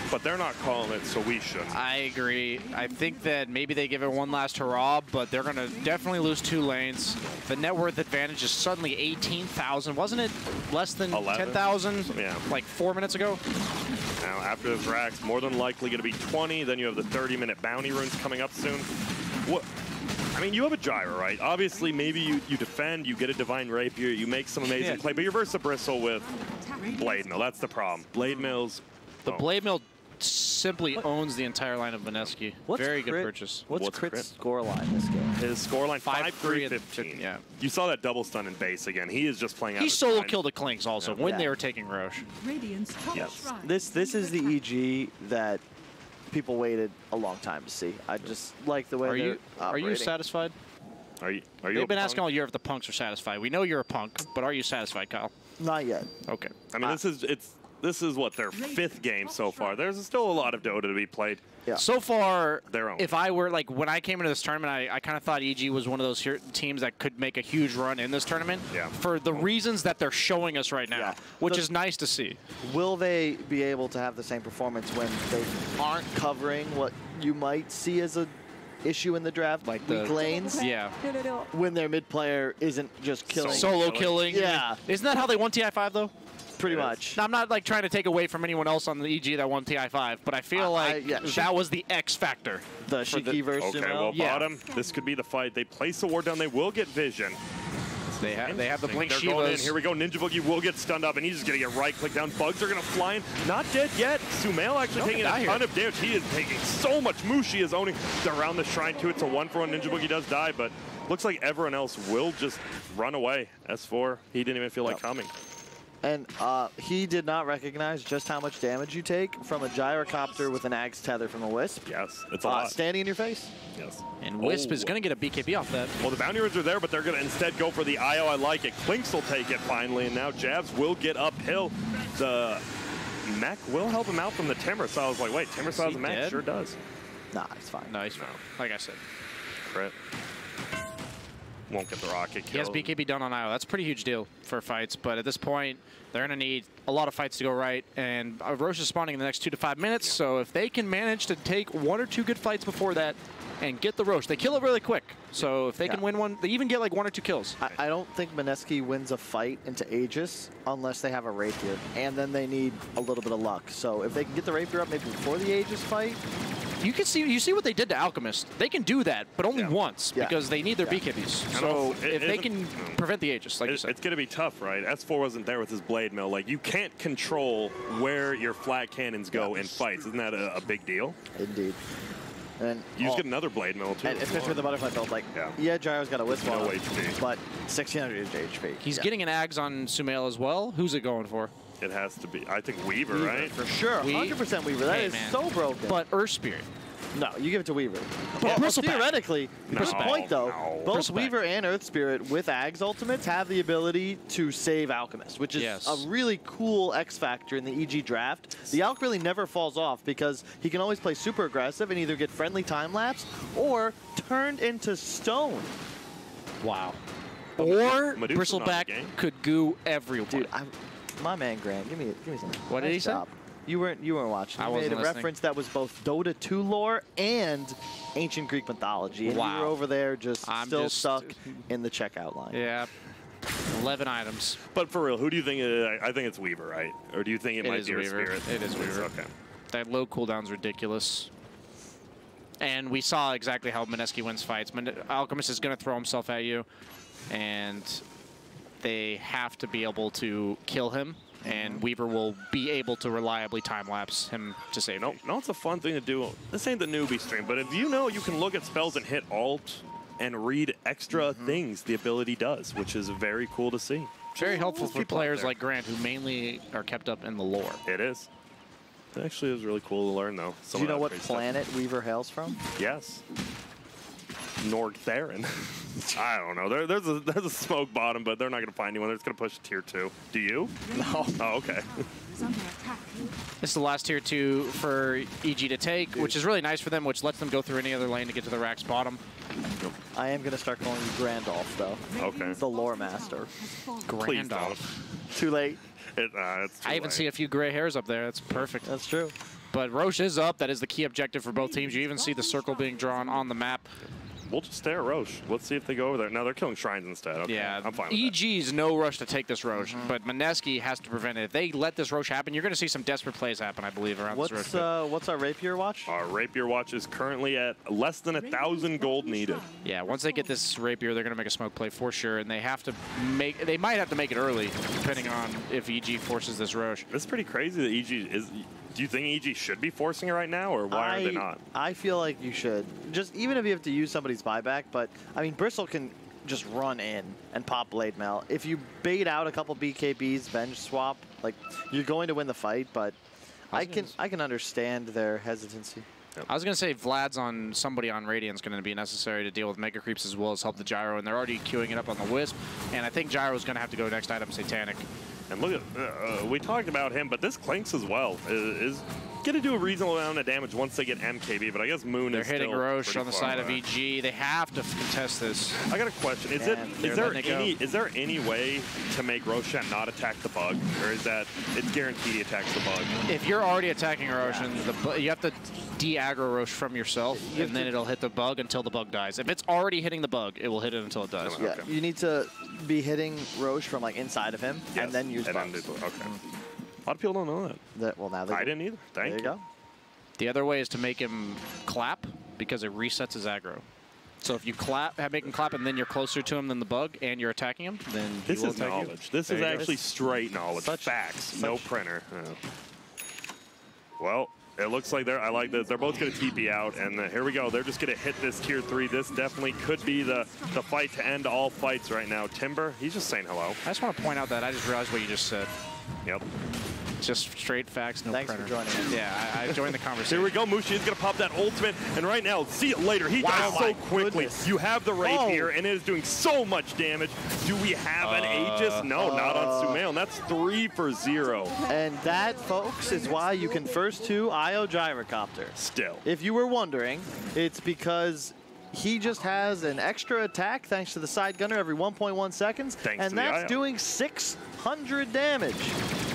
But they're not calling it, so we should. I agree. I think that maybe they give it one last hurrah, but they're going to definitely lose 2 lanes. The net worth advantage is suddenly 18,000. Wasn't it less than 10,000 like 4 minutes ago? Now, after this racks, more than likely going to be 20. Then you have the 30-minute bounty runes coming up soon. I mean, you have a gyro, right? Obviously, maybe you defend, you get a Divine Rapier, you make some amazing play, but you're Versa Bristle with Blade Mill. That's the problem. Blade Mills. The Blade Mill simply owns the entire line of Mineski. Very good purchase. What's Crit's score line this game? His score line 5-3-15. Yeah. You saw that double stun in base again. He is just playing out. He solo killed the Clinks also when they were taking Roche. Yes. This is the EG that people waited a long time to see. I just like the way Are you satisfied? Are you? They've been asking all year if the punks are satisfied. We know you're a punk, but are you satisfied, Kyle? Not yet. Okay. I mean, this is what, their 5th game so far. There's still a lot of Dota to be played. Yeah. So far, Their own. if I were, like, when I came into this tournament, I kind of thought EG was one of those teams that could make a huge run in this tournament for the reasons that they're showing us right now, which is nice to see. Will they be able to have the same performance when they aren't covering what you might see as a issue in the draft, like weak lanes? Yeah. When their mid player isn't just killing. Solo killing. Yeah. Isn't that how they won TI5, though? Pretty much. Now, I'm not like trying to take away from anyone else on the EG that won TI5, but I feel like that was the X factor. The Shiki versus Okay, well, bottom, this could be the fight. They place the ward down. They will get vision. They have the Blink They're going in. Shivas. Here we go. Ninja Boogie will get stunned up, and he's just going to get right-click down. Bugs are going to fly in. Not dead yet. Sumail actually taking a ton of damage. He is taking so much. Mushi is owning around the shrine, too. It's a 1-for-1. Ninja Boogie does die, but looks like everyone else will just run away. S4, he didn't even feel like coming. And he did not recognize just how much damage you take from a gyrocopter with an Ag's tether from a Wisp. Yes, it's a lot. Standing in your face. Yes. And Wisp is going to get a BKB off that. Well, the bounty runes are there, but they're going to instead go for the IO. I like it. Clinks will take it finally, and now Jabs will get uphill. The mech will help him out from the Timber. So I was like, wait, Timber still has a mech? Sure does. Nah, it's fine. No, he's fine. Like I said. Crit. Won't get the rocket kill. He has BKB done on IO. That's a pretty huge deal for fights, but at this point, they're going to need a lot of fights to go right, and Roche is spawning in the next 2 to 5 minutes, so if they can manage to take 1 or 2 good fights before that and get the Roche, they kill it really quick. So if they can win one, they even get like 1 or 2 kills. I don't think Mineski wins a fight into Aegis unless they have a Rapier, and then they need a little bit of luck. So if they can get the Rapier up maybe before the Aegis fight, you see what they did to Alchemist. They can do that, but only once because they need their BKBs. So if they can prevent the Aegis, like you said. It's going to be tough, right? S4 wasn't there with his Blade Mill. Like, you can't control where your flat cannons go in fights. Isn't that a big deal? Indeed. And you just get another Blade Mill, too. And especially with the Butterfly build, like, Gyro's got a Wisp on him, HP. but 1600 HP. He's getting an Ags on Sumail as well. Who's it going for? It has to be, I think, Weaver, right? For sure, 100% Weaver. That is so broken. But Earth Spirit. No, you give it to Weaver. But theoretically, good point though. Both Weaver and Earth Spirit with Ag's ultimates have the ability to save Alchemist, which is a really cool X factor in the EG draft. The Alch really never falls off because he can always play super aggressive and either get friendly time lapse or turned into stone. Wow. Or Bristleback could goo everyone. Dude, my man Grant, give me something. What did he say? You weren't watching. I You made a reference that was both Dota 2 lore and ancient Greek mythology. And you were over there just still stuck in the checkout line. Yeah. 11 items. But for real, who do you think I think it's Weaver, right? Or do you think it might be Weaver. Spirit? It is Weaver. Okay. That low cooldown's ridiculous. And we saw exactly how Mineski wins fights. Alchemist is going to throw himself at you, and they have to be able to kill him. And Weaver will be able to reliably time-lapse him to save you. No, it's a fun thing to do. This ain't the newbie stream, but if you know you can look at spells and hit Alt and read extra things the ability does, which is very cool to see. Very helpful for players like Grant, who mainly are kept up in the lore. It is. It actually is really cool to learn, though. Do you know what planet Weaver hails from? Yes. Northerin. I don't know. There's a smoke bottom, but they're not going to find anyone. They're just going to push tier 2. Do you? No. Oh, okay. This is the last tier 2 for EG to take, which is really nice for them, which lets them go through any other lane to get to the Rack's bottom. I am going to start calling you Grandolph, though. Okay. The lore master. Grandolph. Too late. I even see a few gray hairs up there. That's perfect. That's true. But Roche is up. That is the key objective for both teams. You even see the circle being drawn on the map. We'll just stay at Roche. Let's see if they go over there. No, they're killing shrines instead. Okay, yeah, I'm fine with EG's no rush to take this Roche, but Mineski has to prevent it. If they let this Roche happen, you're going to see some desperate plays happen, I believe, around this Roche. What's our Rapier watch? Our Rapier watch is currently at less than 1,000 gold needed. Yeah, once they get this Rapier, they're going to make a smoke play for sure, and they have to make. They might have to make it early, depending on if EG forces this Roche. It's pretty crazy that EG is. Do you think EG should be forcing it right now, or why are they not? I feel like you should. Just even if you have to use somebody's buyback, but I mean, Bristle can just run in and pop Blade Mail. If you bait out a couple BKBs, bench swap, like you're going to win the fight. But I can understand their hesitancy. I was going to say Vlad's on somebody on Radiant's going to be necessary to deal with Mega Creeps as well as help the Gyro, and they're already queuing it up on the Wisp. And I think Gyro's going to have to go next item, Satanic. And look at, we talked about him, but this Clinks as well is going to do a reasonable amount of damage once they get MKB, but I guess Moon They're is hitting still Roche on the side of away. EG. They have to contest this. I got a question. Is there any way to make Roshan not attack the bug, or is that it's guaranteed he attacks the bug? If you're already attacking Roche, you have to de-aggro Roche from yourself, and then it'll hit the bug until the bug dies. If it's already hitting the bug, it will hit it until it dies. Yeah, you need to be hitting Roche from like inside of him, and then use bugs. Okay. A lot of people don't know that. Well, now they I didn't either. Thank you. There you go. The other way is to make him clap, because it resets his aggro. So if you make him clap, and then you're closer to him than the bug, and you're attacking him, then this is knowledge. This is actually straight knowledge. Facts. No printer. Well, it looks like I like this. They're both going to TP out, and here we go. They're just going to hit this tier 3. This definitely could be the fight to end all fights right now. Timber, he's just saying hello. I just want to point out that I just realized what you just said. Yep. Just straight facts, no printer. Thanks for joining us. Yeah, I joined the conversation. Here we go. Mushi is going to pop that ultimate, and right now, see it later. He dies so quickly. Goodness. You have the rapier, and it is doing so much damage. Do we have an Aegis? No, not on Sumail, and that's 3 for 0. And that, folks, is why you can first 2 IO Gyrocopter. Still. If you were wondering, it's because he just has an extra attack thanks to the side gunner every 1.1 seconds, and that's doing 600 damage.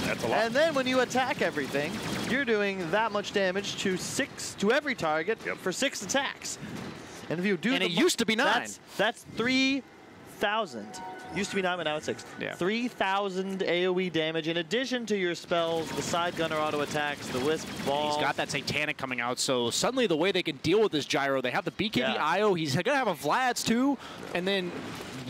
That's a lot. And then when you attack everything, you're doing that much damage to every target for 6 attacks. And if you do, it used to be 9. That's 3,000. Used to be 9, but now it's 6. Yeah. 3,000 AoE damage in addition to your spells, the side gunner auto attacks, the wisp ball. He's got that Satanic coming out, so suddenly the way they can deal with this Gyro, they have the BKB IO, he's going to have a Vlad's too, and then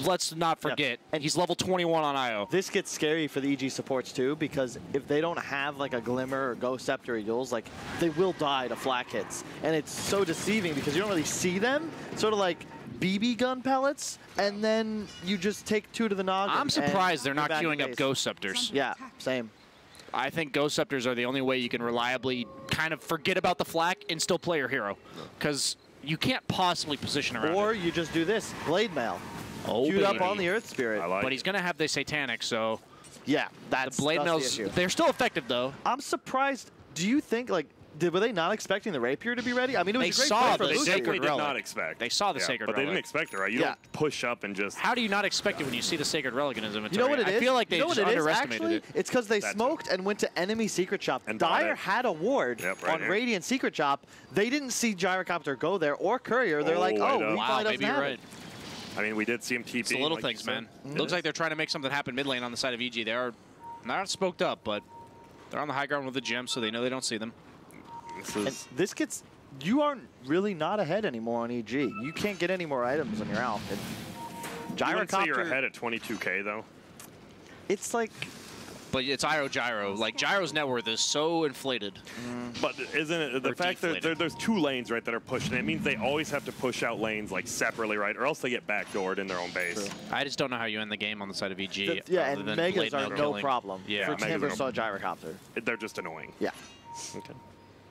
let's not forget, and he's level 21 on IO. This gets scary for the EG supports too, because if they don't have like a Glimmer or Ghost Scepter or Yules, like they will die to flak hits. And it's so deceiving because you don't really see them. Sort of like BB gun pellets, and then you just take 2 to the noggin. I'm surprised they're not queuing up Ghost Scepters. Yeah, same. I think Ghost Scepters are the only way you can reliably kind of forget about the flak and still play your hero. Because you can't possibly position around Or it. you just do this, Blade Mail. Oh, queued up on the Earth Spirit. But he's going to have the Satanic, so... Yeah, that's the Blade Mails, they're still effective, though. I'm surprised. Do you think, like, were they not expecting the Rapier to be ready? I mean, it was they a great saw play for the Sacred Relic. Did not expect. They saw the Sacred Relic. But they didn't expect it, right? You don't push up and just... How do you not expect it when you see the Sacred Relic in his inventory? You know what it is? I feel like they just underestimated it. It's because they smoked and went to enemy Secret Shop. And Dire had a ward on Radiant Secret Shop. They didn't see Gyrocopter go there or Courier. They're like, oh, we probably doesn't have it. I mean, we did see him TP. It's the little things, man. Looks like they're trying to make something happen mid lane on the side of EG. They are not smoked up, but they're on the high ground with the gem, so they know they don't see them. This gets... You aren't really not ahead anymore on EG. You can't get any more items when you're out. Gyrocopter... You wouldn't say you're ahead at 22K, though? It's like... But it's Gyro. Like, Gyro's net worth is so inflated. But isn't it the fact that there's 2 lanes, right, that are pushing? It means they always have to push out lanes, like, separately, right? Or else they get backdoored in their own base. True. I just don't know how you end the game on the side of EG. Yeah, and Megas are no problem for Timber saw Gyrocopter. They're just annoying. Yeah. Okay.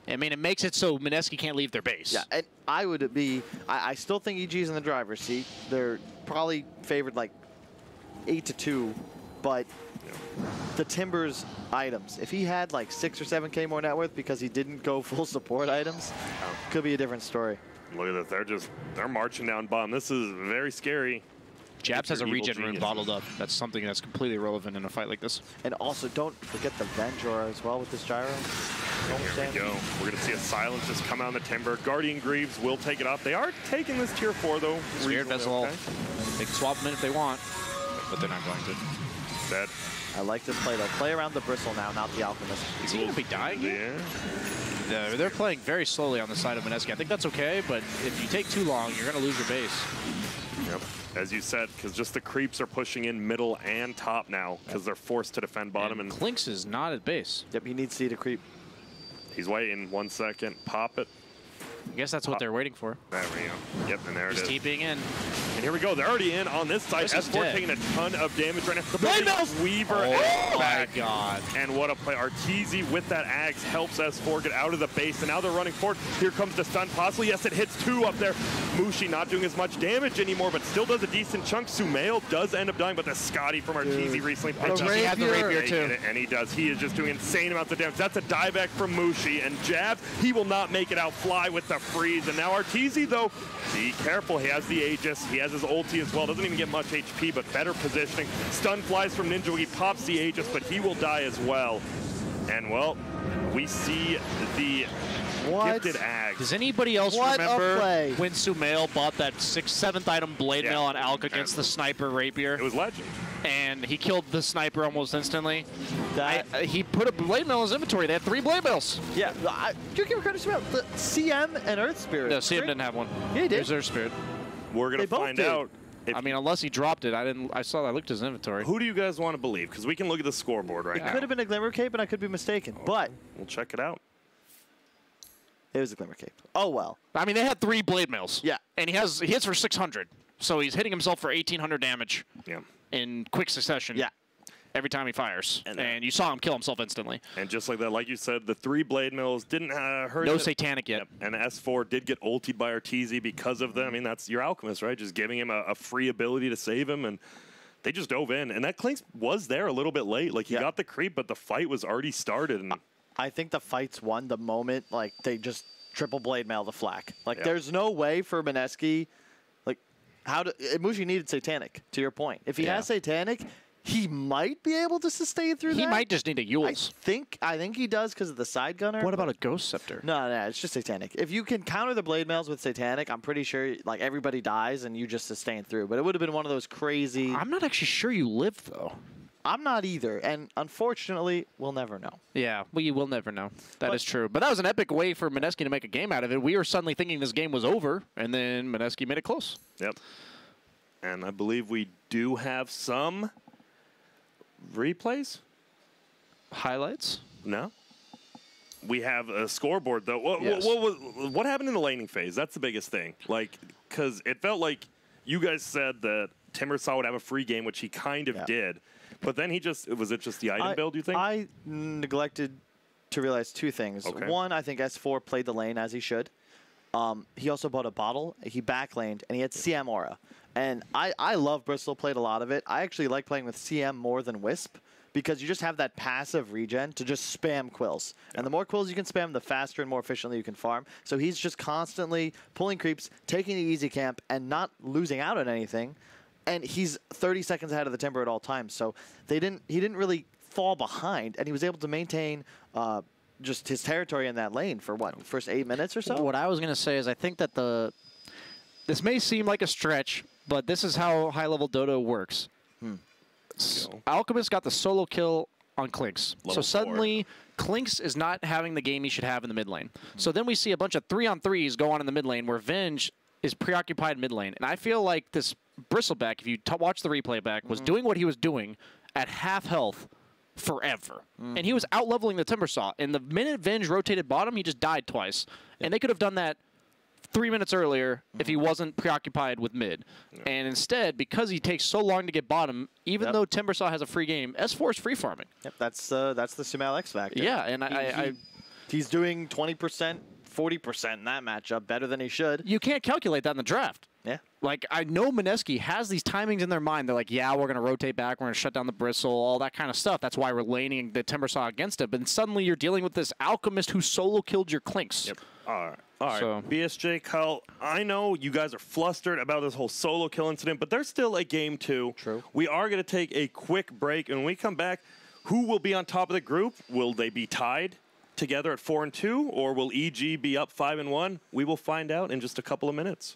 I mean, it makes it so Mineski can't leave their base. Yeah, and I would be... I still think EG's in the driver's seat. They're probably favored, like, 8-2, but... The Timbers items, if he had like 6 or 7K more net worth because he didn't go full support items, could be a different story. Look at this, they're marching down bottom. This is very scary. Jabs has a regen rune bottled up. That's something that's completely relevant in a fight like this. And also, don't forget the Vendor as well with this Gyro. Here we go. We're going to see a silence just come out on the Timber. Guardian Greaves will take it off. They are taking this tier 4, though. Spirit Vessel. They can swap them in if they want, but they're not going to. Dead. I like this play, though. Play around the Bristle now, not the Alchemist. Is he going to be dying? Yeah. They're playing very slowly on the side of Mineski. I think that's okay, but if you take too long, you're going to lose your base. Yep. As you said, because just the creeps are pushing in middle and top now, because they're forced to defend bottom. And Clinks is not at base. Yep, he needs C to creep. He's waiting 1 second. Pop it. I guess that's what they're waiting for. There we go. Yep, and there it is. He's TPing in. And here we go. They're already in on this side. S4 taking a ton of damage right now. The Blade Mills! Weaver oh back. my God. And what a play. Arteezy with that Axe helps S4 get out of the base. And now they're running forward. Here comes the stun. Possibly, yes, it hits 2 up there. Mushi not doing as much damage anymore, but still does a decent chunk. Sumail does end up dying, but the Scotty from Arteezy recently picked up. He has the rapier too. And he does. He is just doing insane amounts of damage. That's a dieback from Mushi. And jabs, he will not make it out fly with the freeze. And now Arteezy, though, be careful. He has the Aegis. He has his ulti as well. Doesn't even get much HP, but better positioning. Stun flies from Ninja. He pops the Aegis, but he will die as well. And, well, we see the gifted Axe. Does anybody else remember when Sumail bought that 6th, 7th item Blade Mail on Alk against the Sniper Rapier? It was legend. And he killed the Sniper almost instantly. He put a Blade Mail in his inventory. They had 3 Blade Mails. Yeah, you give credit to the CM and Earth Spirit. No, CM didn't have one. Yeah, he did. There's Earth Spirit. We're going to find out. I mean, unless he dropped it. I looked at his inventory. Who do you guys want to believe? Because we can look at the scoreboard right now. It could have been a Glimmer Cape, and I could be mistaken. But we'll check it out. It was a Glimmer Cape. Oh, well. I mean, they had 3 Blade Mails. Yeah. And he hits for 600. So he's hitting himself for 1,800 damage in quick succession. Yeah. Every time he fires. And you saw him kill himself instantly. And just like that, like you said, the 3 Blade Mills didn't hurt. No Satanic yet. Yep. And S4 did get ultied by Arteezy because of them. I mean, that's your Alchemist, right? Just giving him a free ability to save him. And they just dove in. And that Clinks was there a little bit late. Like, he got the creep, but the fight was already started. And I think the fight's won the moment, like, they just triple Blade Mail the flak. Like, there's no way for Mineski. Like, Mushi needed Satanic, to your point. If he has Satanic, he might be able to sustain through that. He might just need a Yules. I think he does because of the side gunner. What about a Ghost Scepter? No, it's just Satanic. If you can counter the Blade Mails with Satanic, I'm pretty sure like everybody dies and you just sustain through. But it would have been one of those crazy. I'm not actually sure you live though. I'm not either, and unfortunately, we'll never know. Yeah, we will never know. That is true. But that was an epic way for Mineski to make a game out of it. We were suddenly thinking this game was over, and then Mineski made it close. Yep. And I believe we do have some replays? Highlights? No. We have a scoreboard, though. What happened in the laning phase? That's the biggest thing. Like, because it felt like you guys said that Timbersaw would have a free game, which he kind of did. But then was it just the item build, you think? I neglected to realize 2 things. Okay. One, I think S4 played the lane as he should. He also bought a bottle. He backlaned, and he had CM Aura. And I love Bristol, played a lot of it. I actually like playing with CM more than Wisp because you just have that passive regen to just spam quills. And the more quills you can spam, the faster and more efficiently you can farm. So he's just constantly pulling creeps, taking the easy camp, and not losing out on anything. And he's 30 seconds ahead of the Timber at all times. So he didn't really fall behind, and he was able to maintain just his territory in that lane for first 8 minutes or so? What I was going to say is I think that this may seem like a stretch, but this is how high-level Dota works. Alchemist got the solo kill on Clinks. So suddenly, Clinks is not having the game he should have in the mid lane. So then we see a bunch of 3-on-3s go on in the mid lane where Venge is preoccupied mid lane. And I feel like this Bristleback, if you watch the replay back, was doing what he was doing at half health forever. And he was out-leveling the Timbersaw. And the minute Venge rotated bottom, he just died twice. And they could have done that 3 minutes earlier if he wasn't preoccupied with mid. And instead, because he takes so long to get bottom, even though Timbersaw has a free game, S4 is free farming. Yep, that's the Sumail X factor. Yeah, and he's doing 20%, 40% in that matchup, better than he should. You can't calculate that in the draft. Yeah. Like, I know Mineski has these timings in their mind. They're like, yeah, we're going to rotate back. We're going to shut down the Bristle, all that kind of stuff. That's why we're laning the Timbersaw against it. But then suddenly you're dealing with this Alchemist who solo killed your Clinks. Yep. All right. So, BSJ, Kyle, I know you guys are flustered about this whole solo kill incident, but there's still a game 2. True. We are going to take a quick break, and when we come back, who will be on top of the group? Will they be tied together at 4-2, or will EG be up 5-1? We will find out in just a couple of minutes.